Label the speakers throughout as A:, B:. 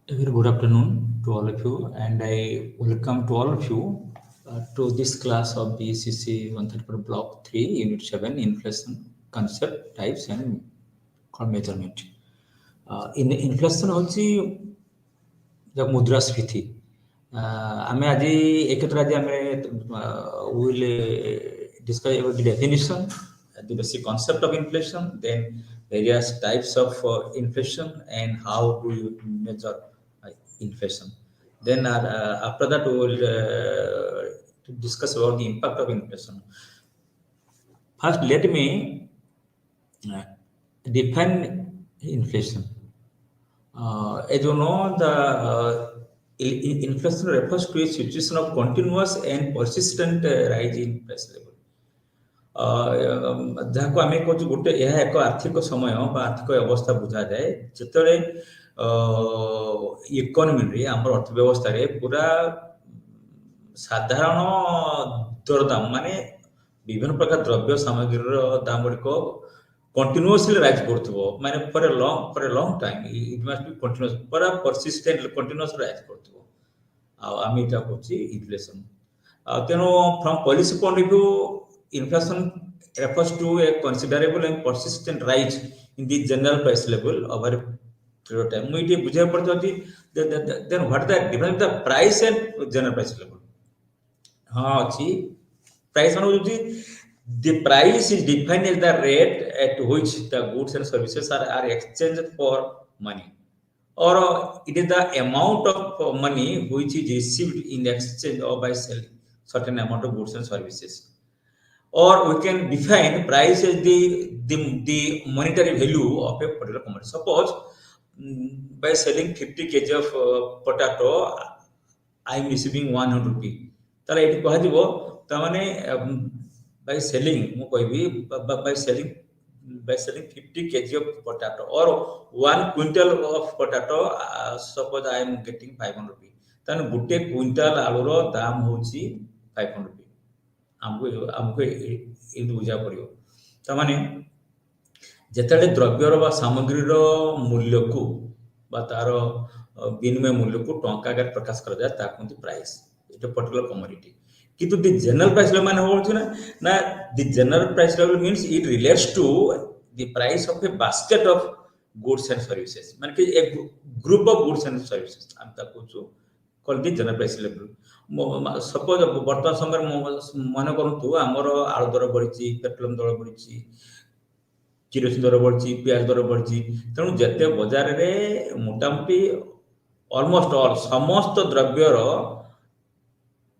A: A very good afternoon to all of you, and I welcome to all of you to this class of BECC 134 Block 3, Unit 7, Inflation Concept, Types and Measurement. In inflation ହେଉଛି मुद्रास्फीति आम आज एक क्षेत्र आज आम will discuss about the definition the basic concept of inflation, then various types of inflation and how do you measure inflation. Then after that we will discuss about the impact of inflation. First, let me define inflation. As you know, the inflation refers to a situation of continuous and persistent rise in price level. ଯାହାକୁ ଆମେ କହୁଛୁ ଗୋଟେ ଏହା ଏକ ଆର୍ଥିକ ସମୟ ବା ଆର୍ଥିକ ଅବସ୍ଥା ବୁଝାଯାଏ ଯେତେବେଳେ ଇକୋନୋମିରେ ଆମର ଅର୍ଥବ୍ୟବସ୍ଥାରେ ପୁରା ସାଧାରଣ ଦରଦାମ ମାନେ ବିଭିନ୍ନ ପ୍ରକାର ଦ୍ରବ୍ୟ ସାମଗ୍ରୀର ଦାମ ଗୁଡ଼ିକ continuously rise କରୁଥିବ ମାନେ for a long time it must be continuous ପୁରା persistent continuous rise କରୁଥିବ ଆଉ ଆମେ ଏଟା କହୁଛି inflation ତେଣୁ from policy point of view inflation refers to a considerable and persistent rise in the general price level over a period of time. We need to then what the difference the price and general price level. Price the price is defined as the rate at which the goods and services are exchanged for money, or it is the amount of money which is received in exchange or by selling certain amount of goods and services. Or we can define price as the monetary value of a particular commodity. Suppose by selling 50 kg of potato, I am receiving 100 rupees. ताले eighty कहा जीवो तामाने by selling मु कहबी by selling 50 kg of potato or 1 quintal of potato, suppose I am getting 500 rupees. ताने गुटे quintal आलू रो दाम होची 500 rupees. हमको ये बुझा पड़ियो तामाने जेतेले द्रव्यर बा सामग्रीर मूल्य को बा तार विनिमय मूल्य को टंका आकार प्रकाश कर जाय ता कोंती प्राइस इट पर्टिकुलर कमोडिटी किंतु द जनरल प्राइस लेवल माने होछ ना the general price level means it relates to the price of a basket of goods and services माने कि एक group of goods and services हम ता कहू call the general price level suppose वर्तमान समय मन करंतु हमर आलू दर बढ़ी पेट्रोलियम दर बढ़ी किरोसिन दर बढ़ी प्याज दर बढ़ी तेणु जते बाजार रे मोटामोटी ऑलमोस्ट ऑल समस्त द्रव्यर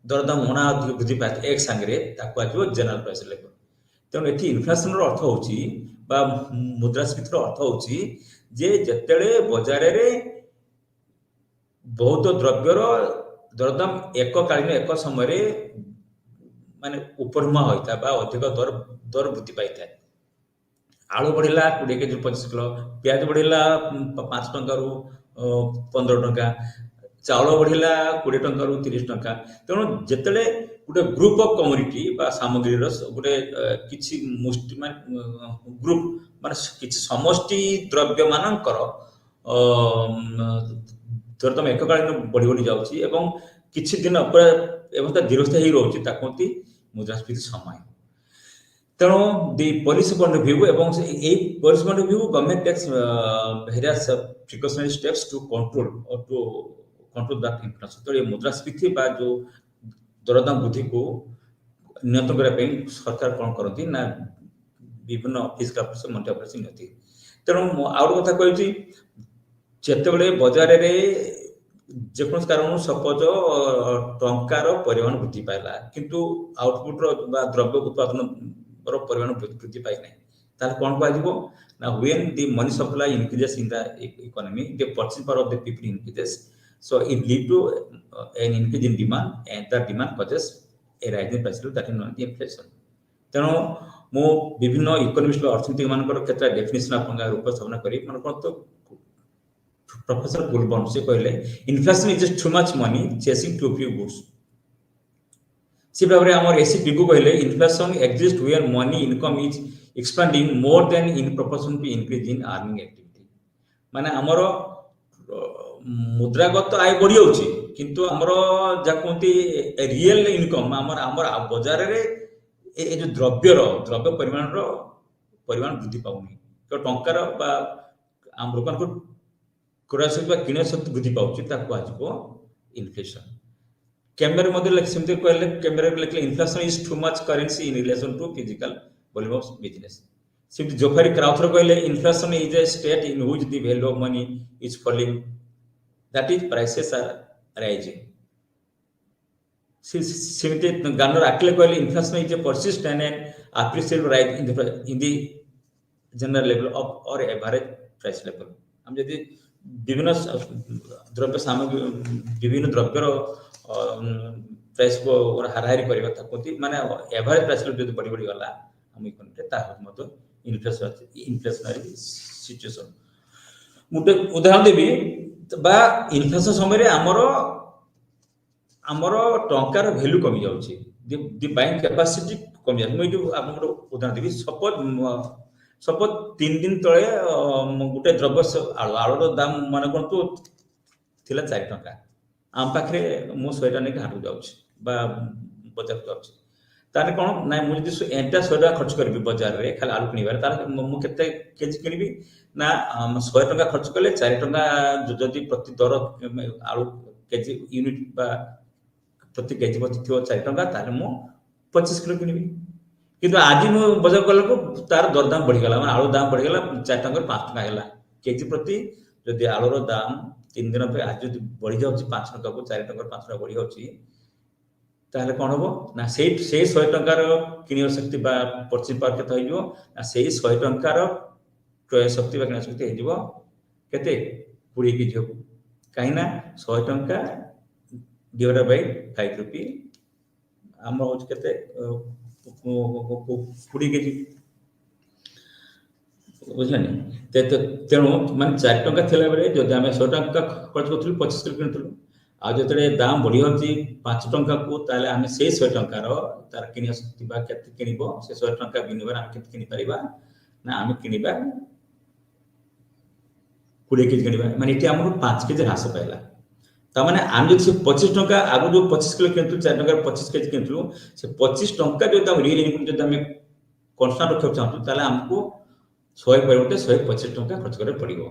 A: दरदाम होना अधिक वृद्धि पाए एक संगे ताको आजो जनरल प्राइस लेवल तेणु एठी इन्फ्लेशन रो अर्थ होची बा मुद्रास्फीतिर अर्थ होची जे जतेले बाजार रे बहुत द्रव्यर दरदाम एककालीन एक समय रे माने उपरमा होइता बा अधिक दर वृद्धि पाइता आलू बढ़िला 20 केजी 25 किलो प्याज बढ़िला 5 टंका रु 15 टंका चाउल बढ़िला 20 टंका रु 30 टंका तेणु जेतेले गोटे ग्रुप ऑफ कमोडिटी बा सामग्री रो गोटे किछि मुष्टि ग्रुप माने किछि समष्टि द्रव्य मानकर दरदाम एककालीन बढ़ी बढ़ी जाउची एवं किछि दिन पर एवं दीर्घस्थायी रहउची ताकोंती मुद्रास्फीति समय तेणु the policy point of view एवं ए policy point of view government takes various precautionary steps to control that inflation तो ये मुद्रास्फीति बा जो दरदाम वृद्धि को नियंत्रण करने पे सरकार कौन करती ना विभिन्न फिस्कल पॉलिसी मॉनेटरी पॉलिसी नियंत्रण तेणु आउट कथा कहूची जेतेबेले बाजार रे जेकोस कारण सपोज टंकार परिमाण वृद्धि पाइला किंतु आउटपुट रो द्रव्य उत्पादन रो परिमाण वृद्धि पाइ नै तार कोन कहजिबो ना when the money supply increases in the economy the purchasing power of the people increases so it lead to an increase in demand and that demand causes a rise in price level that is known as inflation तेणु मो विभिन्न economist अर्थनीति मानकर क्षेत्र definition आपन उपस्थापन करी मन कोन तो professor Coulborn से कहले inflation is just too much money chasing too few goods सी भाबरे हमर एसी बिगु कहले inflation exist when money income is expanding more than in proportion to increase in earning activity माने हमर मुद्रागत आय बढ़ी जाଉଛି କିନ୍ତୁ ଆମର ଯାହା କୁହନ୍ତି ରିଏଲ ଇନକମ୍ ଆମର ବଜାର ରେ ଏ ଯୋଉ ଦ୍ରବ୍ୟ ପରିମାଣ ବୃଦ୍ଧି ପାଉନି ତ ଟଙ୍କାର ବା ଆମ ଲୋକଙ୍କ କ୍ରୟ ଶକ୍ତି ବା କିଣା ଶକ୍ତି ବୃଦ୍ଧି ପାଉଛି ତାକୁ କୁହାଯିବ ଇନଫ୍ଲେସନ। कैमरे मध्य सेमती कहले कैमरे लिखले inflation is too much currency in relation to physical volume of business. सेमती जोफरी क्राउथर कहले inflation is a state in which the value of money is falling that is prices are rising. सेमती Gardner Ackley कहले inflation is a persistent and appreciable rise in the general level of or average price level। हम यदि विभिन्न द्रव्य सामग्री विभिन्न द्रव्यर price को हाराहारी करबा ताकि माने एवरेज प्राइस लेवल जदी बढ़ी गला हम इकोनॉमी ता मत इन्फ्लेशनरी सिचुएशन। मुटे उदाहरण देबी बा इन्फ्लेशन समय रे हमरो टंकार वैल्यू कमी जाउची दी बाइंग कैपेसिटी कमी जाउची। मैं आपन उदाहरण देबी सपोज 3 दिन तळे गुटे द्रव्य आळुर दाम माने कोन थिला 4 टंका आम पाखे मु 100 टका नहीं हाट जाऊँ बा बजार जाऊँ ताने कौन ना मुझे एंटा 100 टका खर्च करी बजार रे खाली आलू किनिबार तार मु केते केजी किनिबी ना 100 टका खर्च कले 4 टका जदि प्रति दर आलू केजी यूनिट बा प्रति केजी प्रति थियो 4 टका ताले मु 25 किलो किनिबी किंतु आज मु बजार गला को तार दर दाम बढ़ी गला माने आलू दाम बढ़ी गला 4 टका 5 टका हैला केजी प्रति जदि आलूर दाम 3 दिन पे आज जो बढ़ी जाउची 5 टका को 4 टका 5 टका बढ़ी जाउची ताहले कोन होबो ना से 100 टका रो किनियो शक्ति बा परचेज पावर केते होइजो ना से 100 टका रो क्रय शक्ति बा किनियो शक्ति होइजो केते 20 केजी होबो काहिना 100 टका डिवाइडेड बाय 5 रुपी हम होच केते 20 केजी बुझलानी तेणु माने 4 टका थिला बेले जदि आमे 100 टका खर्च करथुलु 25 किलो किनथुलु आ जतरे दाम बढ़ी होची 5 टका को ताले आमे से 100 टका रो तार किनिया शक्ति बा केते किनिबो से 100 टका बिनिबर आमे केते किनि परिबा ना आमे किनिबा 20 केजी किनिबा माने इति हमर 5 केजी ह्रास पाइला ता माने आम जदि से 25 टका आगु जो 25 किलो किनथु 4 टका 25 केजी किनथु से 25 टका जो दाम रियल इनकम जो आमे कांस्टेंट रखौ चाहतु ताले हमको 100 परिवर्ते 125 टका खर्च करे पड़िबो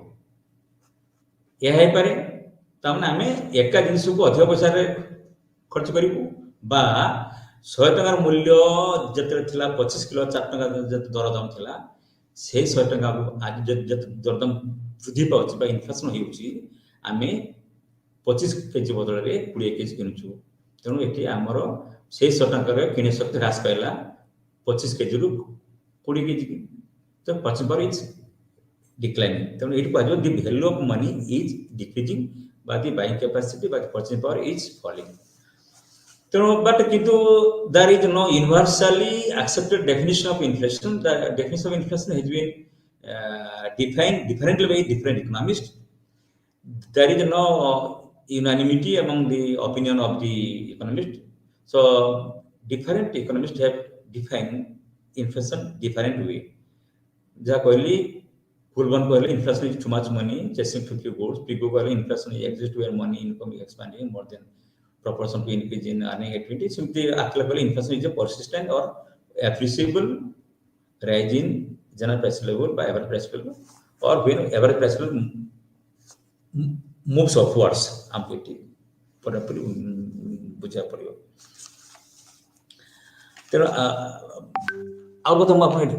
A: यह है पारे तामने आमे एका जिनिस को अधिक पैसा रे खर्च करिबो बा 100 टका मूल्य जतरे थिला 25 किलो 4 टका जत दर दाम थिला से 100 टका को आज जत दर दाम वृद्धि पाउची बा इन्फ्लेशन होउची आमे 25 केजी बदल रे 20 केजी किनुछु तेनु एठी हमरो से 100 टका रे किने शक्ति ह्रास पाइला 25 केजी रु 20 केजी तो purchasing power is declining तेणु एट पाजो the value of money is decreasing बा द बाइंग कैपेसिटी बा purchasing power is falling तेणु बट किंतु there is no universally accepted definition of inflation the definition of inflation has been defined differently by different economist there is no unanimity among the opinion of the economist so different economists have defined inflation different way जा कहली फुलबन कहले inflation is too much money chasing future goods पिगो कहले inflation is exist where money income is expanding more than proportion to increase in earning activity simply akla कहले inflation is a persistent or appreciable rise in general price level by average price level or when average price level moves upwards हमको इति पूरा बुझा पड़ियो तेरो आ कथा हम अपन इति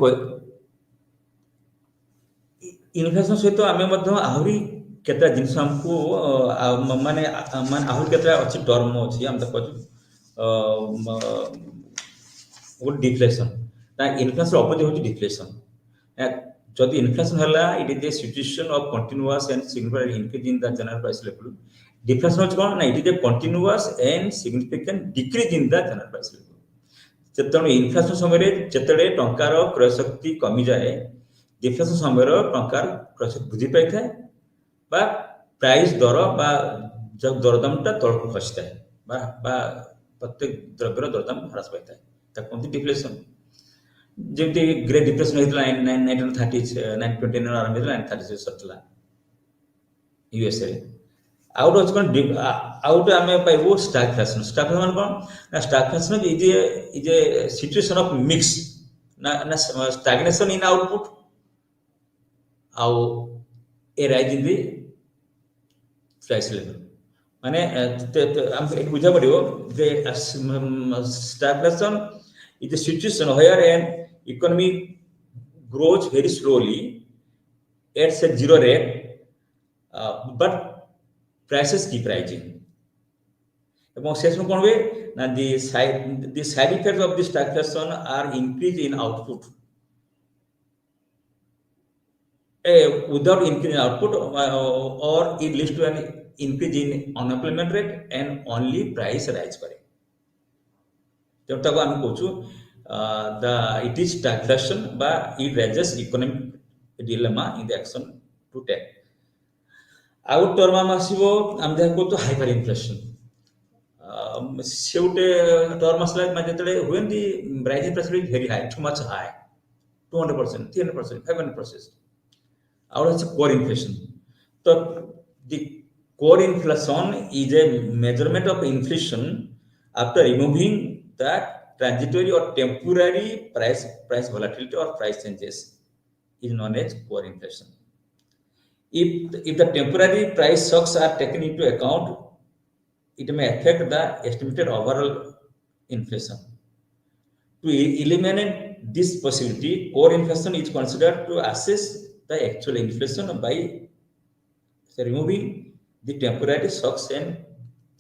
A: इन्फ्लेशन सहित आमे मध्य आहुरी केतरा जिंस हमको माने आहुरी केतरा अछि टर्म अछि हम त कहू वो डिफ्लेशन ता इन्फ्लेशन ऑपोजिट होछि डिफ्लेशन जदि इन्फ्लेशन हला it is the situation of continuous and significant increase in the general price level deflation होछि कोन ना it is the continuous and significant decrease in the general price level जतने inflation समय जेतडे टंकार क्रय शक्ति कमी जाए डिफ्लेशन समय टंकार क्रय शक्ति वृद्धि पाई थाए बा प्राइस दर बा जब दरदामटा तल को खसता है बा प्रत्येक द्रव्यर दरदाम ह्रास पाई थाए ताको डिफ्लेशन जेमती ग्रेट डिप्रेशन होइतला 1930 1929 आरंभ होइतला 1930 सटला यूएसए रे out of out ଆମେ ପାଇବୁ stagflation ମାନେ କ'ଣ ନା stagflation is a situation of mix ନା stagnation in output ଆଉ a rise in the price level ମାନେ ଆମେ ଏଠି ବୁଝା ପଡ଼ିବ ଯେ stagflation is a situation where an economy grows very slowly at a zero rate but prices keep rising এবং শেষে কোন হবে না the side effects of this stagflation are increase in output without increase in output or it leads to an increase in unemployment rate and only price rise করে যেটাকে আমি কইছো the it is stagflation বা it raises economic dilemma in the action to take ଆଉ term ଆମେ ଆସିବ ଆମେ ଯାହା କହୁଛୁ ହାଇପର ଇନଫ୍ଲେସନ ସେ ଗୋଟେ ଟର୍ମ ଆସିଲା ମାନେ ଯେତେବେଳେ when the rising price is very high too much high 200% 300% 500% ଆଉ ଅଛି core inflation ତ the core inflation is a measurement of inflation after removing that transitory or temporary price volatility or price changes is known as core inflation if the temporary price shocks are taken into account it may affect the estimated overall inflation. To eliminate this possibility, core inflation is considered to assess the actual inflation by removing the temporary shocks and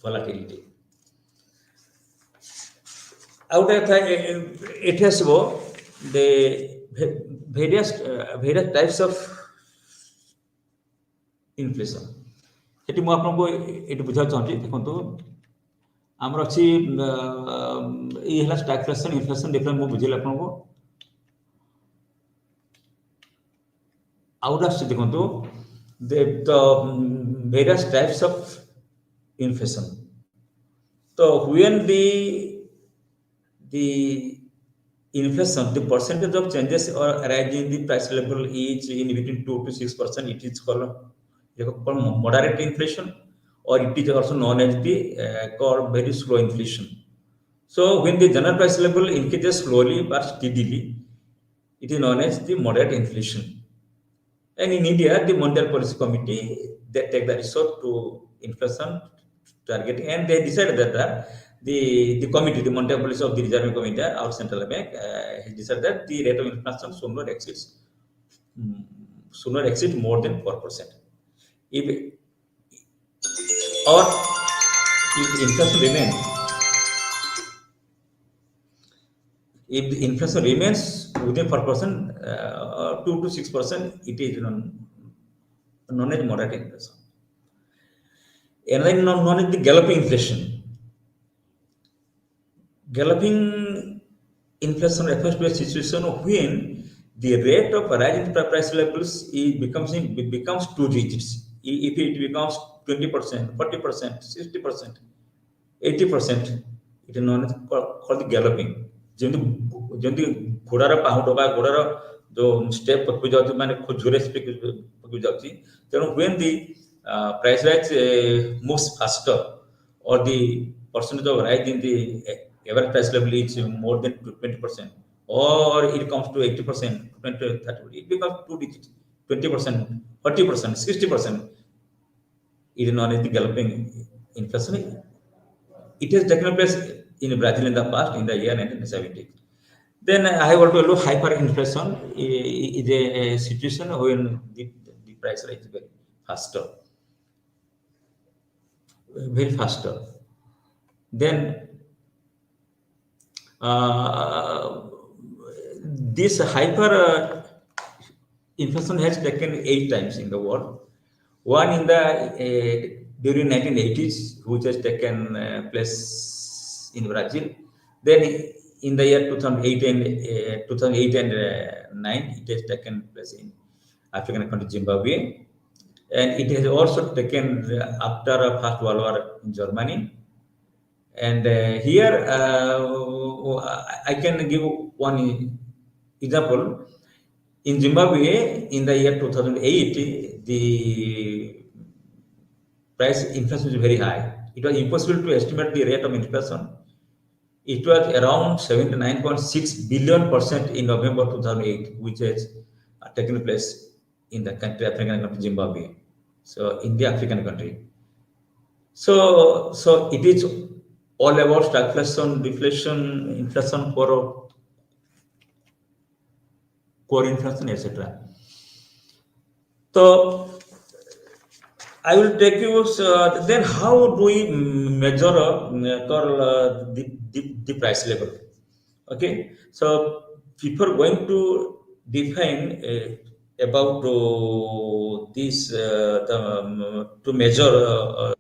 A: volatility. Out of it has the various types of inflation. ଏଠି ମୁଁ ଆପଣଙ୍କୁ ଏଠି ବୁଝାବାକୁ ଚାହୁଁଛି ଦେଖନ୍ତୁ ଆମର ଅଛି ଏଇ ହେଲା ଷ୍ଟାଗଫ୍ଲେସନ ଇନଫ୍ଲେସନ ଡିଫରେନ୍ସ ମୁଁ ବୁଝେଇଲି ଆପଣଙ୍କୁ ଆଉ ଗୋଟେ ଆସୁଛି ଦେଖନ୍ତୁ the various types of inflation so when the inflation the percentage of changes or rise in the price level is in between 2 to 6% it is called moderate inflation or it is also known as the called very slow inflation so when the general price level increases slowly but steadily it is known as the moderate inflation and in India the monetary policy committee they take the resort to inflation targeting and they decided that the committee the monetary policy of the reserve committee our central bank has decided that the rate of inflation should not exceed more than 4%. If inflation remains, if the inflation remains within 4%, 2 to 6%, it is known as moderate inflation. Another known as the galloping inflation. Galloping inflation refers to a situation when the rate of rising price levels becomes two digits. If it becomes 20%, 40%, 60%, 80%, it is known as called the galloping. ଯେମିତି ଘୋଡ଼ାର ପାହୁଣ୍ଡ ବା ଘୋଡ଼ାର ଯୋଉ step ପକବି ଯାଉଛି ମାନେ ଖୁବ ଜୋରେ speed ପକବି ଯାଉଛି ତେଣୁ when the price rise moves faster or the percentage of rise in the average price level is more than 20% or it comes to 80%, 20, 30, it becomes two digits, 20%, 40%, 60%. It is known as the galloping inflation. It has taken place in Brazil in the past, in the year 1970. Then I have also hyperinflation is a situation when the price rise very faster. Then this hyper inflation has taken 8 times in the world. One in the during 1980s, which has taken place in Brazil. Then in the year 2008 and 9, it has taken place in African country Zimbabwe, and it has also taken after First World War in Germany. And here I can give one example. In Zimbabwe, in the year 2008, the price inflation was very high. It was impossible to estimate the rate of inflation. It was around 79.6 billion percent in November 2008, which has taken place in the country, African country, Zimbabwe. So in the African country. So it is all about stagflation, deflation, inflation for core inflation, etc. So I will take you. Then, how do we measure the price level? Okay, so people going to define about this to measure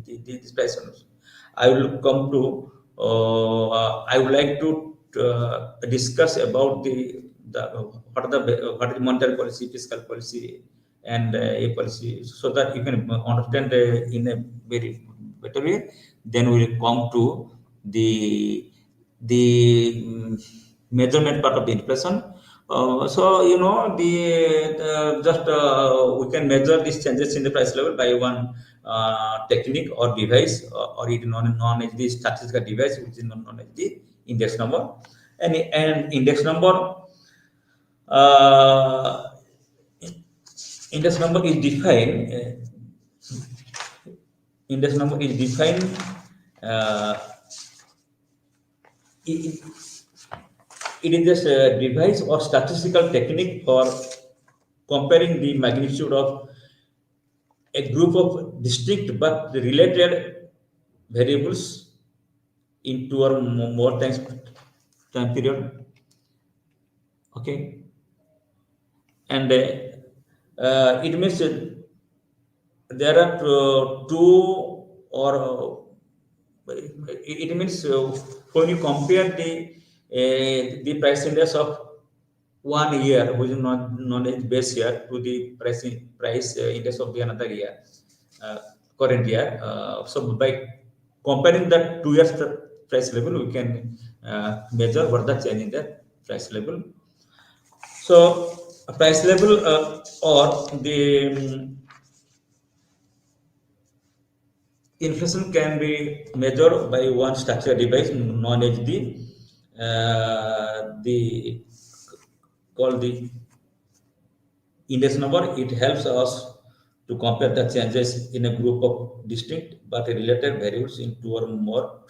A: this price levels. I will come to. I would like to discuss about the what is the monetary policy, fiscal policy, and a policy, so that you can understand in a very better way. Then we will come to the measurement part of the inflation. So the just we can measure these changes in the price level by one technique or device, or it known as the statistical device, which is known as the index number. And uh, index number is defined. Index number is defined. Uh, it, it is just a device or statistical technique for comparing the magnitude of a group of distinct but related variables into or more time period. Okay, and it means there are two or it means when you compare the price index of 1 year, which is not known as base year, to the price index of the another year, uh, current year. So by comparing the 2 years price level, we can measure what the change in the price level. So a price level or the inflation can be measured by one structural device known as the called the index number. It helps us to compare the changes in a group of distinct but related variables in two or more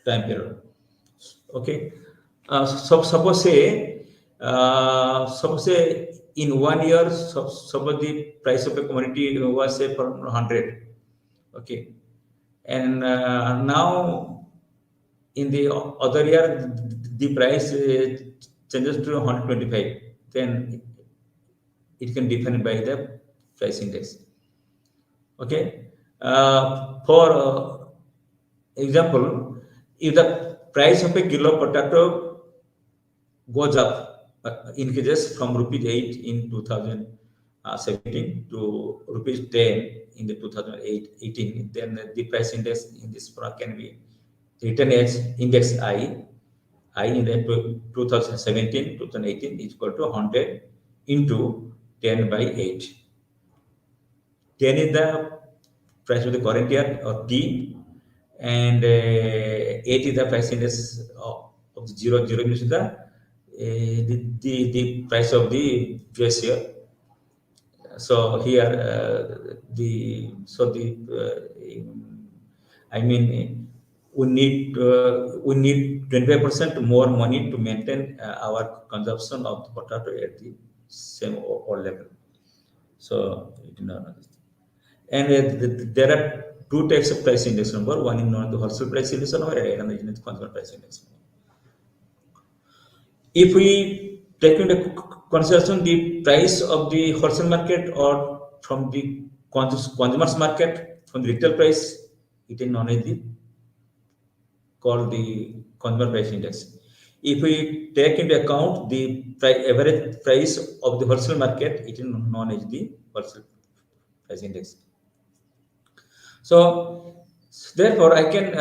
A: time period. Okay. Suppose say in 1 year, suppose the price of a commodity was say for 100. Okay, and now in the other year the price changes to 125. Then it can define by the price index. Okay, for example, if the price of a kilo potato goes up, increases from rupees 8 in 2017 to rupees 10 in the 2018, then the price index in this product can be written as index I in the 2017 2018 is equal to 100 into 10 by 8. 10 is the price of the current year or T, and 8 is the price index of the zero means the price of the previous year. So here the I mean we need 25% more money to maintain our consumption of the potato at the same or level. So and there are two types of price index number. One is known as the wholesale price index number, and another is the consumer price index number. If we take into consideration the price of the wholesale market or from the consumers market, from the retail price, it is known as the called the consumer price index. If we take into account the average price of the wholesale market, it is known as the wholesale price index. So therefore, I can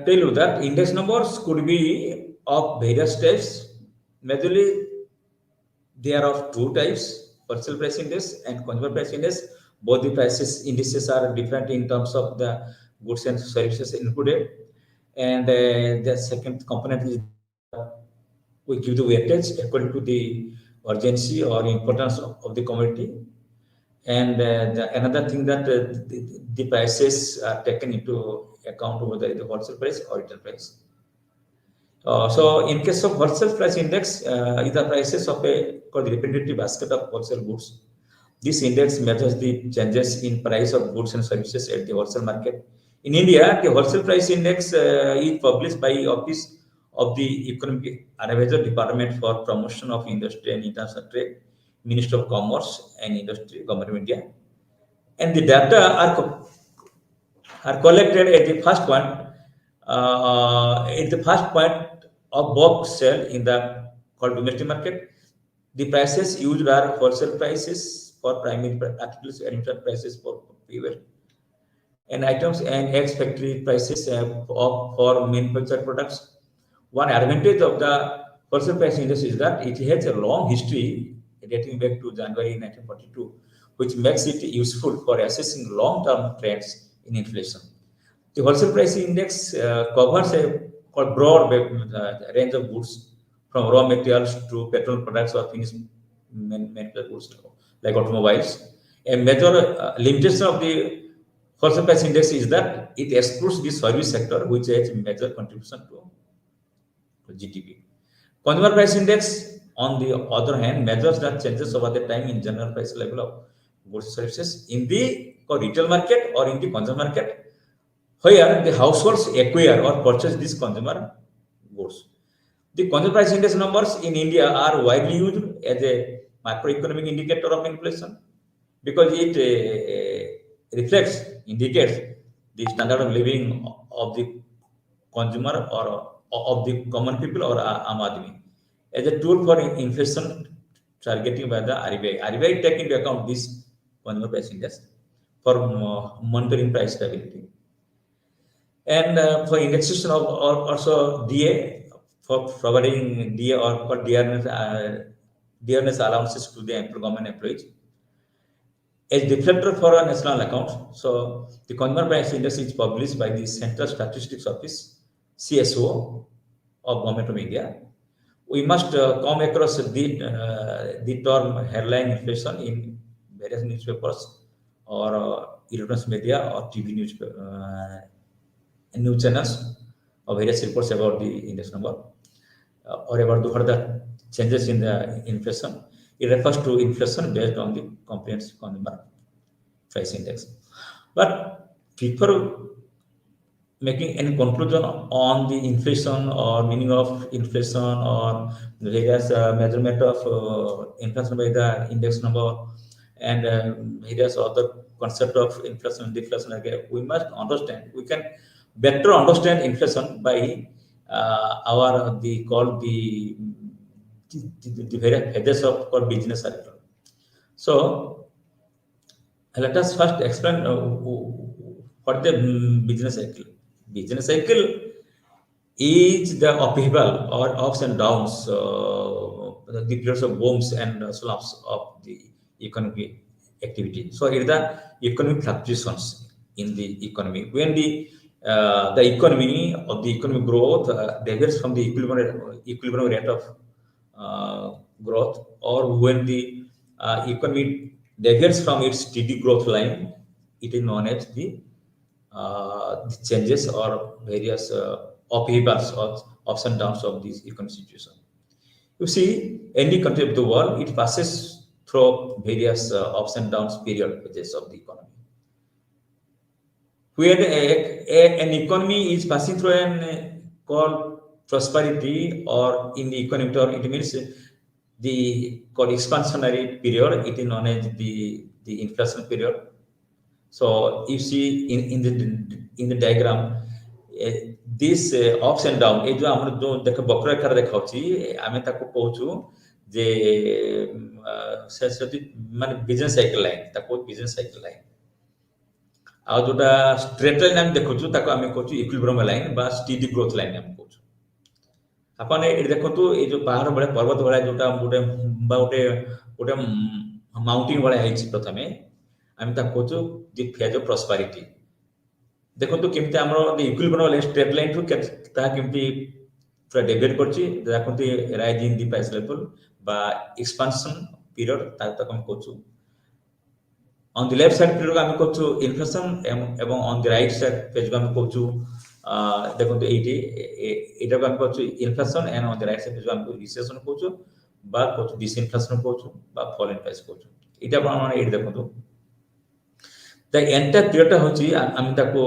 A: tell you that index numbers could be of various types. Majorly, they are of two types: wholesale price index and consumer price index. Both the prices indices are different in terms of the goods and services included. And the second component is we give the weightage according to the urgency or importance of the commodity. And another thing that the prices are taken into account whether the wholesale price or retail price. So in case of wholesale price index, is the prices of a called representative basket of wholesale goods. This index measures the changes in price of goods and services at the wholesale market. In India, the wholesale price index is published by Office of the Economic Advisor Department for Promotion of Industry and International Trade, Ministry of Commerce and Industry, Government of India. And the data are collected at the first point, at the first point of bulk sale in the called domestic market. The prices used are wholesale prices for primary articles and retail prices for fuel and items and ex factory prices for manufactured products. One advantage of the wholesale price index is that it has a long history dating back to January 1942, which makes it useful for assessing long-term trends in inflation. The wholesale price index covers a broad range of goods from raw materials to petrol products or finished manufactured goods like automobiles. A major limitation of the wholesale price index is that it excludes the service sector, which has major contribution to GDP. Consumer price index, on the other hand, measures the changes over the time in general price level of goods and services in the retail market or in the consumer market, where the households acquire or purchase these consumer goods. The consumer price index numbers in India are widely used as a macroeconomic indicator of inflation because it reflects, indicates the standard of living of the consumer or of the common people or Aam Aadmi as a tool for inflation targeting by the RBI. RBI take into account this consumer price index for monitoring price stability. And for indexation of or also DA for providing DA or for dearness allowances to the government employees as deflector for a national account. So the consumer price index is published by the Central Statistics Office (CSO) of Government of India. We must come across the term headline inflation in various newspapers or electronic media or TV news channels or various reports about the index number or about the further changes in the inflation. It refers to inflation based on the comprehensive consumer price index. But before making any conclusion on the inflation or meaning of inflation or various measurement of inflation by the index number and various other concept of inflation and deflation, we must understand, we can better understand inflation by our the called the various phases of called business cycle. So let us first explain what the business cycle. Business cycle is the upheaval or ups and downs, the periods of booms and slumps of the economic activity. So it is the economic fluctuations in the economy. When the economy of the economic growth diverges from the equilibrium rate of growth, or when the economy diverges from its steady growth line, it is known as the changes or various upheavals or ups and downs of this economic situation. You see, any country of the world, it passes through various ups and downs phases of the economy. When an economy is passing through an called prosperity or in the economic term, it means the called expansionary period, it is known as the inflation period. So you see in the diagram, this ups and down, ये जो हमने जो देखो वक्ररेखा देखाउची, आमे ताको कहूचु जे से माने business cycle line, ताको बिजनेस साइकिल लाइन. आ जोटा स्ट्रेट लाइन हम देखुचु ताको आमे कहूचु इक्विलिब्रियम लाइन बा स्टेडी ग्रोथ लाइन हम कहूचु. आपण ए देखंतु ए जो पहाड़ बळे पर्वत बळे जोटा गोटे बा गोटे माउंटेन बळे आइछि प्रथमे आम ता कोचो द फेज ऑफ प्रॉस्पेरिटी देखो तो केमते हमरो इक्विलिब्रियम स्ट्रेट लाइन टू ता केमते पूरा डेविएट करछि देखो rise in the price level बा एक्सपेंशन पीरियड ता हम कोचो on the left side period আমি করছো ইনফ্লেশন এবং on the right side page আমি করছো দেখুন তো এইটি এটা আমি করছো inflation and on the right side page আমি রিসেশন করছো বা করছো ডিসইনফ্লেশন করছো বা ফল ইন প্রাইস করছো এটা আমরা এই দেখুন তো the entire period হচ্ছে আমি তাকে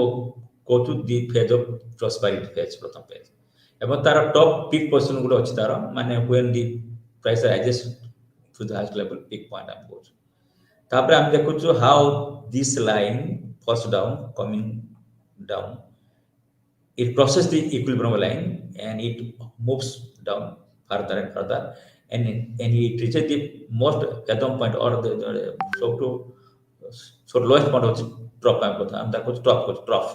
A: করছো দি ফেজ অফ প্রসপারিটি ফেজ প্রথম ফেজ এবং তার টপ পিক পজিশন গুলো আছে তার মানে when the price rises to the highest level peak point আমি করছো তারপরে আমি দেখছো how this line falls down coming down it crosses the equilibrium line and it moves down further and further and it reaches the most bottom point or the so lowest point হচ্ছে drop আমি কথা আমি দেখো drop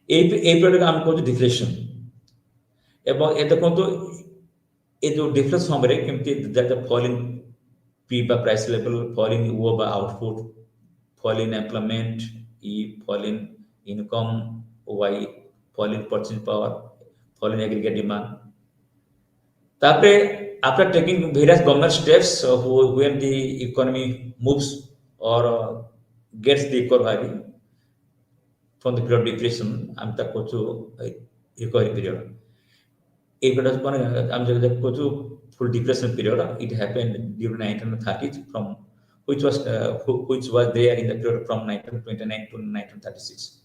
A: এই product আমি করছি deflation এবং এ দেখুন তো এই যে ডিফ্লেশন সময়ে কেমতি that fall in P by price level, fall in O by output, fall in employment, E fall in income, Y fall in purchasing power, fall in aggregate demand. তারপরে after taking various government steps when the economy moves or gets the recovery from the period of deflation, আমি তা করছি recovery period. এই period মানে আমি যেটা করছি full depression period it happened during 1930s from which was there in the period from 1929 to 1936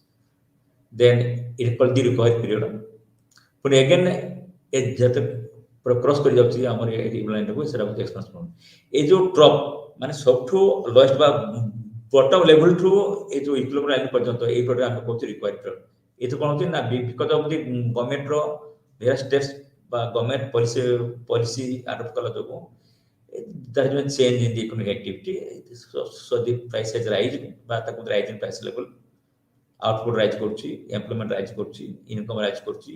A: then it called the recovery period but again it jate cross kori jauchi amar ei line ko sera expansion ei jo drop mane sobthu lowest ba bottom level to ei jo equilibrium line porjonto ei period am kochi recovery period eto kon hochi na because of the government ro various steps বা government policy adopt করা যোগ there has been change in the economic activity so the price has rise বা তাকে rise in price level output rise করছি employment rise করছি income rise করছি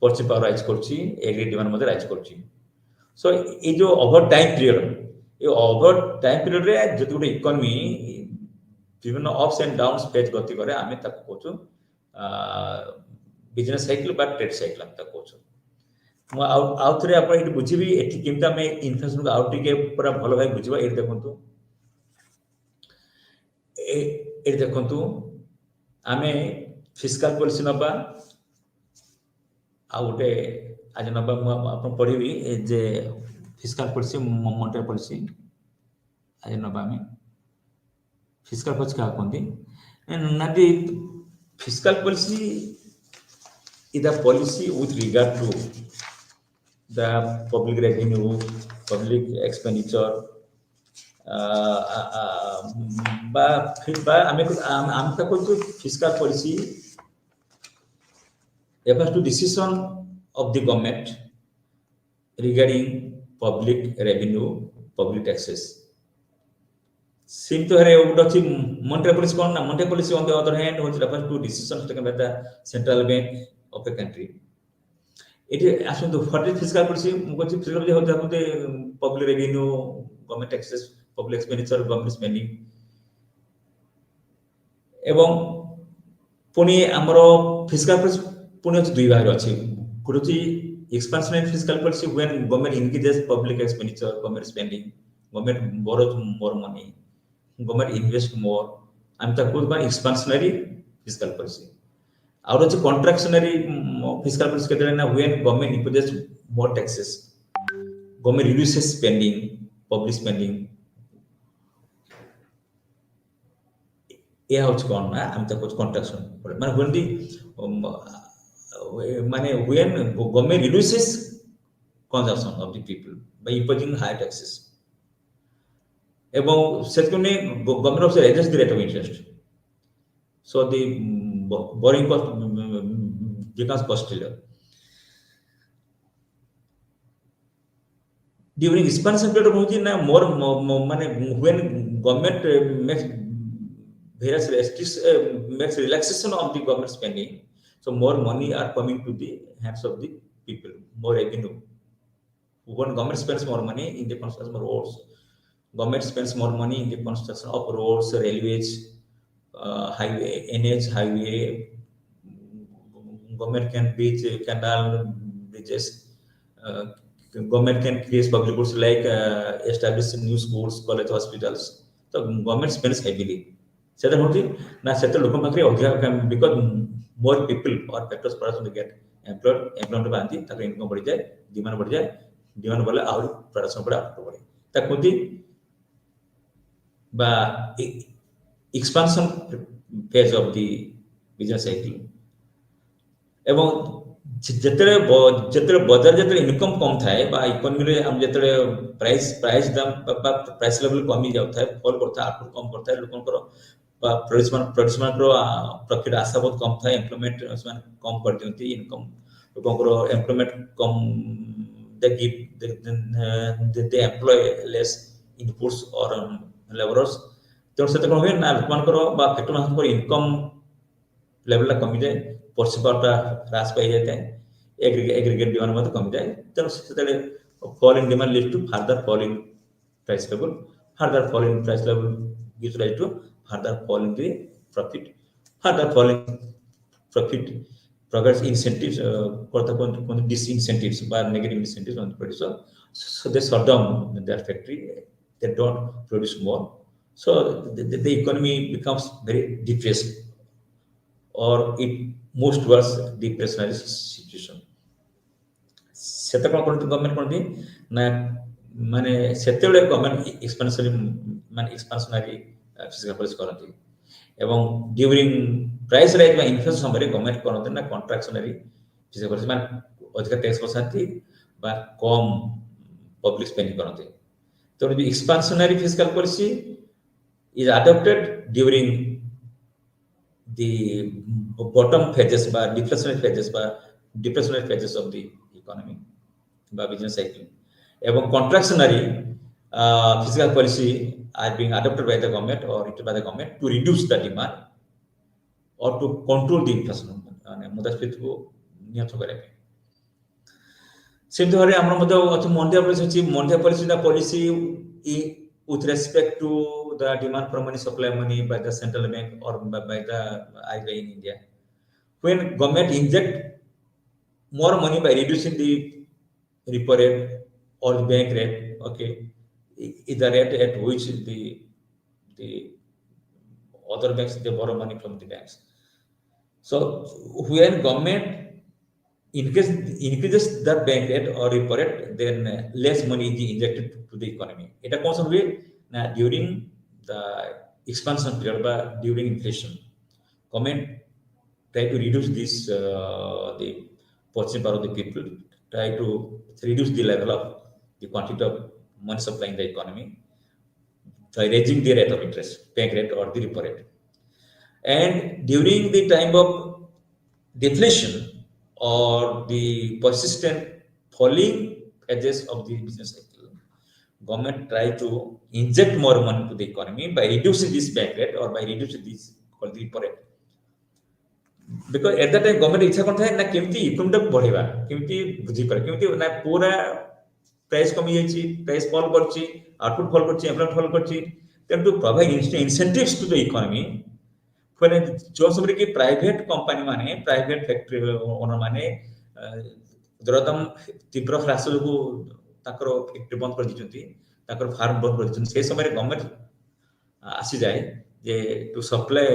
A: purchasing power rise করছি aggregate demand মধ্যে rise করছি so এই যে ওভার টাইম পিরিয়ড এই ওভার টাইম পিরিয়ড রে যদি গোটে ইকোনমি বিভিন্ন অপস এন্ড ডাউনস ফেজ গতি করে আমি তাকে কହୁଛୁ বিজনেস সাইকেল বা ট্রেড সাইকেল আমি তাকে কହୁଛୁ ମୁଁ ଆଉ ଥରେ ଆପଣ ଏଠି ବୁଝିବି ଏଠି କେମିତି ଆମେ ଇନଫ୍ଲେସନକୁ ଆଉ ଟିକେ ପୁରା ଭଲ ଭାବେ ବୁଝିବା ଏଠି ଦେଖନ୍ତୁ ଏଠି ଦେଖନ୍ତୁ ଆମେ ଫିସ୍କାଲ ପଲିସି ନବା ଆଉ ଗୋଟେ ଆଜି ନବା ମୁଁ ଆପଣ ପଢିବି ଯେ ଫିସ୍କାଲ ପଲିସି ମନିଟାରୀ ପଲିସି ଆଜି ନବା ଆମେ ଫିସ୍କାଲ ପଲିସି କାହା କହନ୍ତି ନା the fiscal policy is the policy with regard to the public revenue, public expenditure, বা আমি তা করছি fiscal policy refers to decision of the government regarding public revenue, public taxes. Seem to have what monetary policy on monetary policy on the other hand which refers to decisions taken by the central bank of a country. It is actually what is fiscal policy? Fiscal policy होता है public revenue, government taxes, public expenditure, government spending. এবং पुनी हमरो fiscal policy पुनी होती दुई भाग अच्छी कुरुची expansionary fiscal policy when government increases public expenditure, government spending, government borrows more money, government invest more. I'm talking about expansionary fiscal policy. और जो contractionary fiscal policy कहते हैं ना when government imposes more taxes, government reduces spending, public spending. यह होच कौन ना हम तक कुछ contraction माने when the माने when government reduces consumption of the people by imposing higher taxes. এবং সেখানে government also adjusts the rate of interest. So the borrowing cost becomes costlier. During expansion period of more money when government makes various makes relaxation of the government spending, so more money are coming to the hands of the people, more revenue. When government spends more money in the consumer also Government spends more money in the construction of roads, railways, highway, NH, highway. Government can build canal, bridges. Uh, Government can create public goods like establish new schools, college, hospitals. So government spends heavily. Settle hoti na settle look makri odhya because more people or factors person to get employment bandi ताकि income बढ़ जाए, demand बढ़ जाए, demand बढ़े और production बढ़े output बढ़े. ताकि होती বা expansion phase of the business cycle এবং ଯେତେବେଳେ ଯେତେବେଳେ ବଜାର ଯେତେବେଳେ ଇନକମ୍ କମ୍ ଥାଏ ବା ଇକୋନୋମିରେ ଆମେ ଯେତେବେଳେ ପ୍ରାଇସ୍ ଦାମ ବା ପ୍ରାଇସ୍ ଲେଭେଲ କମି ଯାଉଥାଏ ଫଲ୍ କରୁଥାଏ ଆଉଟପୁଟ୍ କମ୍ କରୁଥାଏ ଲୋକଙ୍କର ବା ପ୍ରଡ୍ୟୁସମାନଙ୍କର ପ୍ରଫିଟ୍ ଆଶା ବହୁତ କମ୍ ଥାଏ ଏମ୍ପ୍ଲୟମେଣ୍ଟ ସେମାନେ କମ୍ କରିଦିଅନ୍ତି ଇନକମ୍ ଲୋକଙ୍କର ଏମ୍ପ୍ଲୟମେଣ୍ଟ କମ୍ they give they employ less inputs or laborers ତେଣୁ ସେତେ କ'ଣ ହୁଏ ନା ଲୋକମାନଙ୍କର ବା ଫ୍ୟାକ୍ଟରୀମାନଙ୍କର ଇନକମ୍ ଲେଭେଲଟା କମିଯାଏ ପର୍ଚେସିଂ ପାୱାରଟା ହ୍ରାସ ପାଇଯାଇଥାଏ ଏଗ୍ରିଗେଟ୍ ଡିମାଣ୍ଡ ମଧ୍ୟ କମିଯାଏ ତେଣୁ ସେତେବେଳେ fall in demand lead to further fall in price level further fall in price level gives rise to further fall in the profit further fall in profit progress incentives for the disincentives by negative incentives on the producer so they shut down their factory they don't produce more so the economy becomes very depressed or it moves towards depressionary situation ସେତେ କ'ଣ କରନ୍ତି government କରନ୍ତି ନା ମାନେ ସେତେବେଳେ government ଏକ୍ସପାନ୍ସନାରୀ fiscal policy କରନ୍ତି ଏବଂ during price rise ବା ଇନଫ୍ଲେସନ୍ ସମୟରେ ଗଭର୍ଣ୍ଣମେଣ୍ଟ କରନ୍ତି ନା କଣ୍ଟ୍ରାକ୍ସନାରୀ ଫିସ୍କାଲ ପଲିସି ମାନେ ଅଧିକା ଟ୍ୟାକ୍ସ ବସାନ୍ତି ବା କମ୍ ପବ୍ଲିକ ସ୍ପେଣ୍ଡିଂ କରନ୍ତି ତେଣୁ ଯୋଉ expansionary fiscal policy is adopted during the bottom phases by deflationary phases of the economy by business cycle এবং contractionary fiscal policy are being adopted by the government or written by the government to reduce the demand or to control the inflation মানে মুদ্রাস্ফীতিକୁ ନିୟନ୍ତ୍ରଣ କରିବା ପାଇଁ ସେମିତି ଭାବରେ ଆମର ମଧ୍ୟ ଅଛି ମଣ୍ଡିଆ ପଲିସି ଅଛି ମଣ୍ଡିଆ policy with respect to the demand for money, supply money by the central bank or by the RBI in India. When government inject more money by reducing the repo rate or the bank rate, okay, is the rate at which the other banks they borrow money from the banks. So when government increases the bank rate or repo rate, then less money is injected to the economy. It comes on way now during the expansion period, but during inflation, government try to reduce this the purchasing power of the people, try to reduce the level of the quantity of money supply in the economy by raising the rate of interest, bank rate or the repo rate. And during the time of deflation or the persistent falling edges of the business cycle, government try to inject more money to the economy by reducing this bank rate or by reducing this called the repo rate. Because at that time government इच्छा करता है ना केमती economy को बढ़ेवा केमती बुझी पर केमती ना पूरा प्राइस कमी जायछि प्राइस फॉल करछि आउटपुट फॉल करछि एम्प्लॉयमेंट फॉल करछि then to provide incentives to the economy when जो समय कि प्राइवेट कंपनी माने प्राइवेट फैक्ट्री ओनर माने दरदम तीव्र ह्रास जो ताकर फैक्ट्री बंद कर दिचंती ताकर फार्म बंद कर दिचंती से समय गवर्नमेंट आसी जाए जे to supply